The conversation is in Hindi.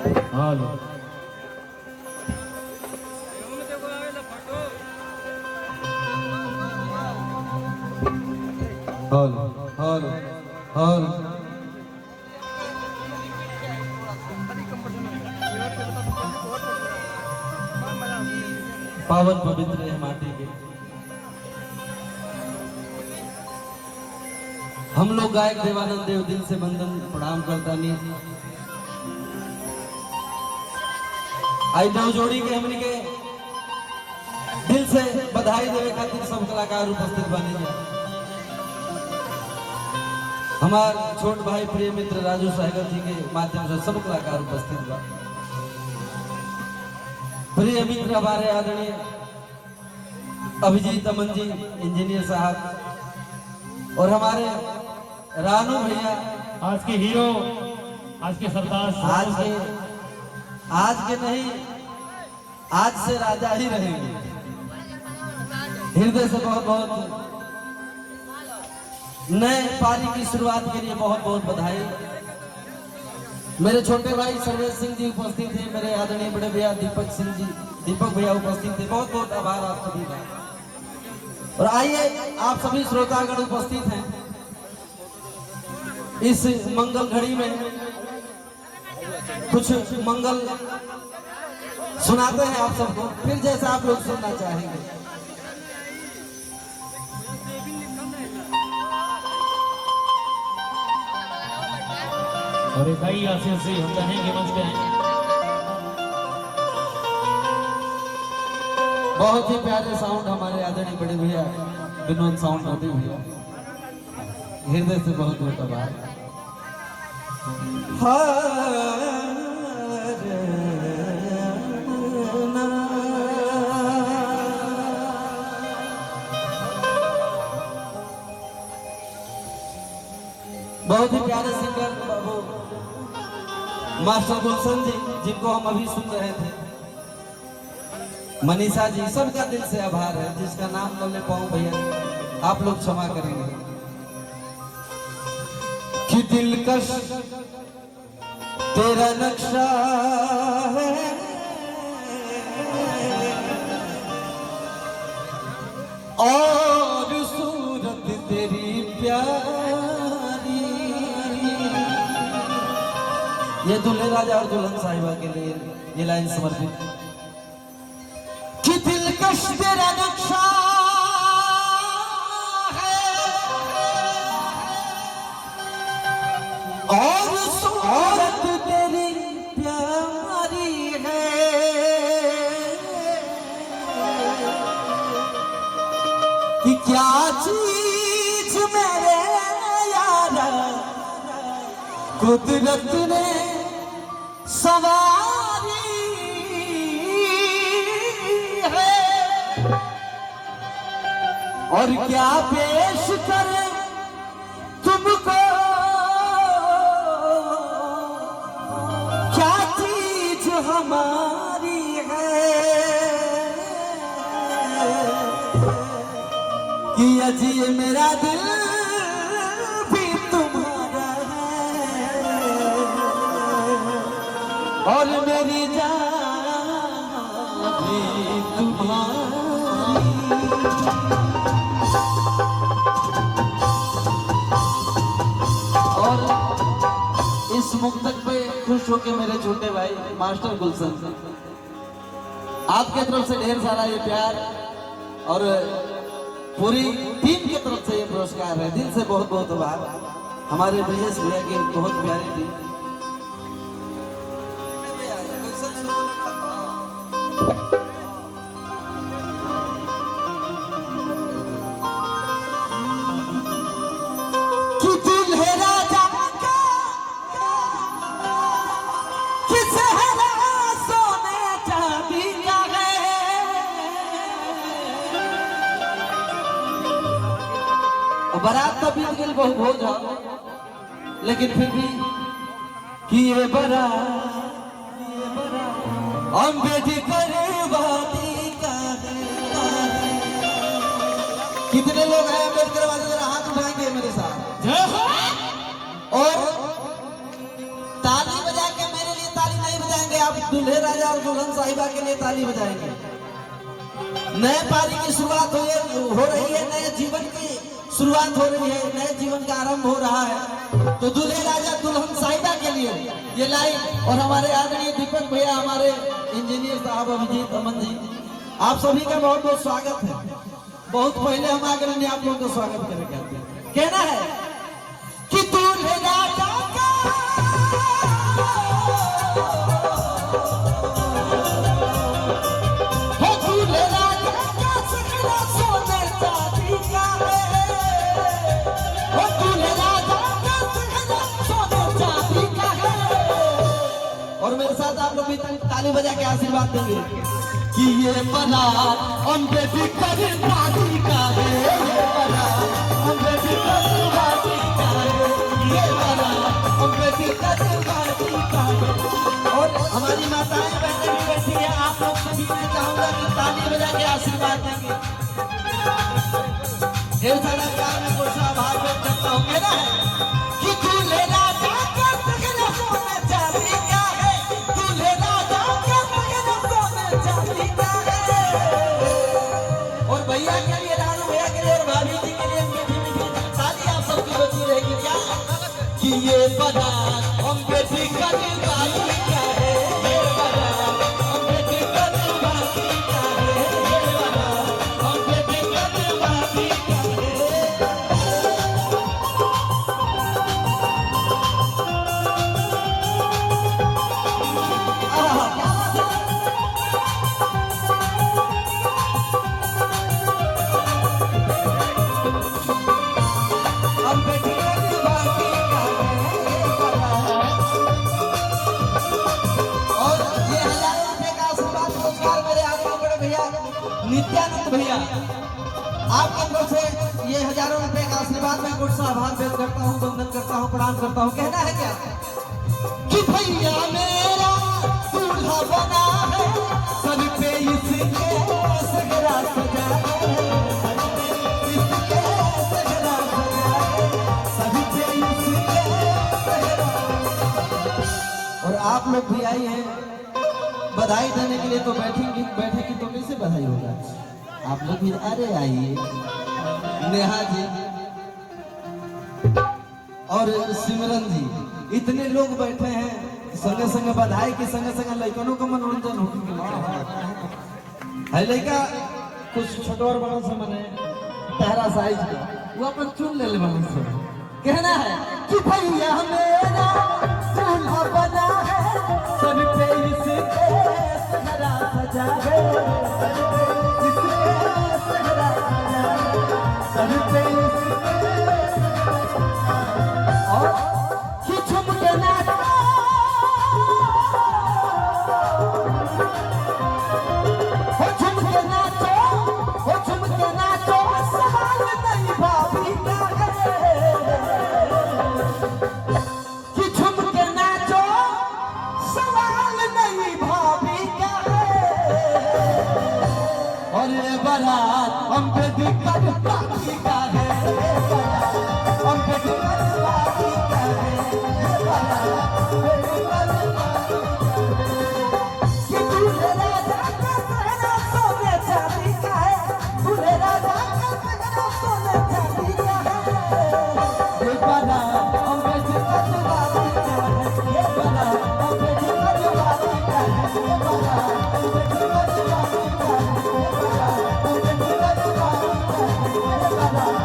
हालो हालो हालो हालो पावन पवित्र है माटी के। हम लोग गायक देवानंद देव दिल से बंदन प्रणाम करता नहीं आई नव जोड़ी के हमने के दिल से बधाई देवे खातिर सब कलाकार उपस्थित बने। हमार छोट भाई प्रिय मित्र राजू सागर जी के माध्यम से सब कलाकार उपस्थित बा। प्रिय मित्र हमारे आदरणीय अभिजीत अमन जी इंजीनियर साहब और हमारे रानू भैया आज के हीरो, आज के सरताज, आज के नहीं आज से राजा ही रहेंगे। हृदय से बहुत बहुत नए पारी की शुरुआत के लिए बहुत बहुत बधाई। मेरे छोटे भाई सर्वेश सिंह जी उपस्थित थे, मेरे आदरणीय बड़े भैया दीपक भैया उपस्थित थे, बहुत बहुत आभार आप सभी का। और आइए आप सभी श्रोतागण उपस्थित हैं इस मंगल घड़ी में कुछ मंगल सुनाते हैं आप सबको, फिर जैसा आप लोग सुनना चाहेंगे। और इकाई आशीष से हम चाहेंगे मंच पे हैं। बहुत ही प्यारे साउंड हमारे आदरणीय बड़े भैया विनोद साउंड होते भैया, हृदय से बहुत बहुत आभार। बहुत ही प्यारे सिंगर बाबू मास्टर गुलशन जी, जिनको हम अभी सुन रहे थे, मनीषा जी, सबका दिल से आभार है। जिसका नाम न ले पाऊं भैया आप लोग क्षमा करेंगे। कि दिलकश तेरा नक्शा है और सूरत तेरी प्यारी। ये दूल्हे राजा और दुल्हन साहिबा के लिए ये लाइन समर्पित। कि दिलकश तेरा नक्शा और सूरत तेरी प्यारी है। कि क्या चीज मेरे यारा कुदरत ने सवारी है। और क्या पेश करे तुमको हमारी है। कि अजी मेरा दिल भी तुम्हारा है और मेरी जान भी तुम्हारी। और इस मुक्तक पे खुश होके मेरे छोटे भाई मास्टर गुलशन, आपके तरफ से ढेर सारा ये प्यार और पूरी टीम की तरफ से ये पुरस्कार है। दिल से बहुत बहुत आभार। हमारे ब्रिजेश भैया की बहुत प्यारी टीम। बारात तो बीत गई बहुत भोज हो, लेकिन फिर भी कि ये बारात हम बेटी करे बाती का। कितने लोग हैं अम्बेडकर वाले, जरा हाथ उठाएंगे मेरे साथ और ताली बजा के मेरे लिए ताली नहीं बजाएंगे। करके आप दूल्हे राजा और दुल्हन साहिबा के लिए ताली बजाएंगे। नए पारी की शुरुआत हो रही है, नए जीवन की शुरुआत हो रही है, नए जीवन का आरंभ हो रहा है। तो दूल्हे राजा दुल्हन साहिबा के लिए ये लाइन और हमारे आदरणीय दीपक भैया, हमारे इंजीनियर साहब अभिजीत अमन जी, आप सभी का बहुत बहुत स्वागत है। बहुत पहले हम आगे नहीं आप लोगों का स्वागत करेंगे। कहना है कि दूल्हे राजा का हो, दूल्हे राजा का सखरा सोने चांदी का है, हो दूल्हे राजा का सखरा सोने चांदी का है। और मेरे साथ आप लोग भी ताली बजा के आशीर्वाद देंगे कि ये बना अम्बे भी कर दादी का है, ये बना अम्बे भी कर दादी का है, ये बना अम्बे भी कर दादी का है। और हमारी माताएं बहनें भी बैठी हैं, आप लोग सभी मैं चाहूंगा कि ताली बजा के आशीर्वाद देंगे। ढेर सारा प्यार में कुछ आभार व्यक्त करता हूँ। कहना है कि दूल्हे राजा का सगरा सोने चांदी का है, दूल्हे राजा का सगरा सोने चांदी का है। और भैया के लिए, रानू भैया के लिए और भाभी जी के लिए मीठी मीठी ताली आप सबकी बची रहेगी। क्या कि ये बना हम बेटी का दादी का है, ये बना हम बेटी का दादी का है, ये बना हम बेटी का दादी का है। हम बेटी का दादी का है। और ये 1000 रुपए का आशीर्वाद पुरस्कार मेरे आगे बड़े भैया नित्यानंद भैया, आपकी तरफ से ये 1000 रुपए का आशीर्वाद मैं कुछ आभार व्यक्त करता हूँ, वंदन करता हूँ, प्रणाम करता हूँ। कहना है क्या कि भैया मेरा दूल्हा बना है, सर पे इसके सगरा सजा है, इसके सगरा सजा है, सर पे इसके सगरा। और आप लोग भी आई हैं बधाई देने के लिए, तो बैठेंगी तो कैसे बधाई होगा। आप लोग भी अरे आइए, नेहा जी और सिमरन जी, इतने लोग बैठे हैं, संगे संगे बधाई के संगे संगे लड़कों का मनोरंजन हो है। लड़का कुछ छोटा और बड़ा से मने तहरा साइज का वो अपन चुन ले बना से। कहना है कि भैया मेरा दूल्हा बना है, सब पे इसके सगरा सजा है, इसके सगरा सजा है, सब पे इसके और कि झुमके नाचो, हो झुमके नाचो, हो झुमके नाचो, सवाल नहीं भाभी का है, कि झुमके नाचो, सवाल नहीं भाभी का है। और ये बारात हम पे दिक्कत बाकी का है, हम पे दिक्कत बाकी का है, ये बारात पे दिक्कत बाकी का है। कि दूल्हे राजा का सगरा सोने चांदी का है, दूल्हे राजा का सगरा सोने चांदी का है। ये बारात हम पे दिक्कत बाकी का है, ये बारात हम पे दिक्कत बाकी का है, ये बारात हम पे दिक्कत बाकी का है, ये बारात हम पे दिक्कत बाकी का है, ये बारात